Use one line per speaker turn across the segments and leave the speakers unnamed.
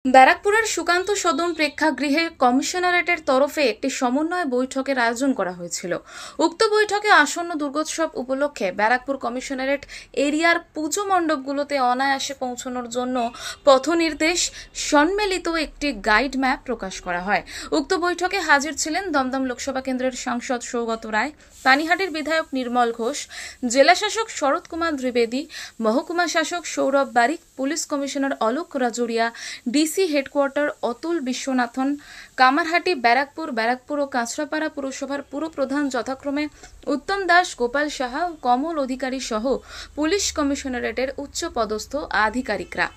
ব্যারাকপুরের সুকান্ত সদন প্রেক্ষাগৃহে কমিশনারেটের তরফে একটি সমন্বয় বৈঠকের আয়োজন করা হয়েছিল। উক্ত বৈঠকে আসন্ন দুর্গোৎসব উপলক্ষে ব্যারাকপুর কমিশনারেট এরিয়ার পুজো মণ্ডপগুলোতে অনায়াসে পৌঁছানোর জন্য পথনির্দেশ সম্মিলিত একটি গাইড ম্যাপ প্রকাশ করা হয়। উক্ত বৈঠকে হাজির ছিলেন দমদম লোকসভা কেন্দ্রের সাংসদ সৌগত রায়, পানিহাটির বিধায়ক নির্মল ঘোষ, জেলাশাসক শরৎ কুমার দ্বিবেদী, মহকুমা শাসক Sourav Barik, police commissioner Alok Rajuria, DC headquarter Atul Viswanathan, Kamarhati, Barrackpore ও কাঁচরাপাড়া পুরসভার পুরপ্রধান যথাক্রমে উত্তম দাস, গোপাল সাহা ও কমল অধিকারী সহ পুলিশ কমিশনারেটের উচ্চপদস্থ আধিকারিকরা।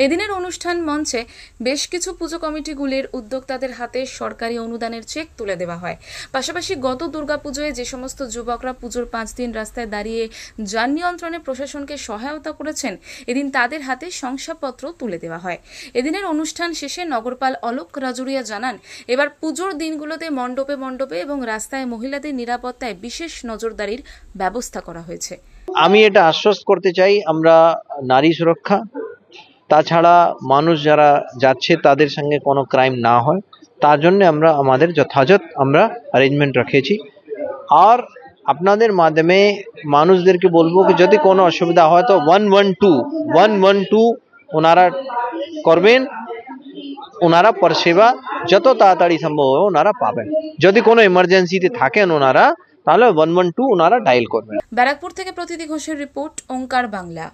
এদিনের অনুষ্ঠান মঞ্চে বেশ কিছু পুজো কমিটিগুলির উদ্যোক্তাদের হাতে সরকারি অনুদানের চেক তুলে দেওয়া হয়। পাশাপাশি গত দুর্গাপুজোয় যে সমস্ত যুবকরা পুজোর 5 দিন রাস্তায় দাঁড়িয়ে যান নিয়ন্ত্রণে প্রশাসনকে সহায়তা করেছেন, এদিন তাদের হাতে শংসাপত্র তুলে দেওয়া হয়। এদিনের অনুষ্ঠান শেষে নগরপাল অলোক রাজুরিয়া জানান, এবার পুজোর দিনগুলোতে মণ্ডপে এবং রাস্তায় মহিলাদের নিরাপত্তায় বিশেষ নজরদারির ব্যবস্থা করা হয়েছে।
আমি এটা আশ্বস্ত করতে চাই, আমরা নারী সুরক্ষা, তাছাড়া মানুষ যারা যাচ্ছে তাদের সঙ্গে কোনো ক্রাইম না হয় তার জন্য আমরা আমাদের যথাযথ অ্যারেঞ্জমেন্ট রেখেছি। আর আপনাদের মাধ্যমে মানুষদেরকে বলবো যে যদি কোনো অসুবিধা হয় তো 112 ওনারা করবেন, ওনারা পরিষেবা যত তাড়াতাড়ি সম্ভব হয় ওনারা পাবেন। যদি কোনো এমার্জেন্সিতে থাকেন ওনারা, তাহলে 112 ওনারা ডায়াল করবেন।
ব্যারাকপুর থেকে প্রতীতি ঘোষের রিপোর্ট, ওঙ্কার বাংলা।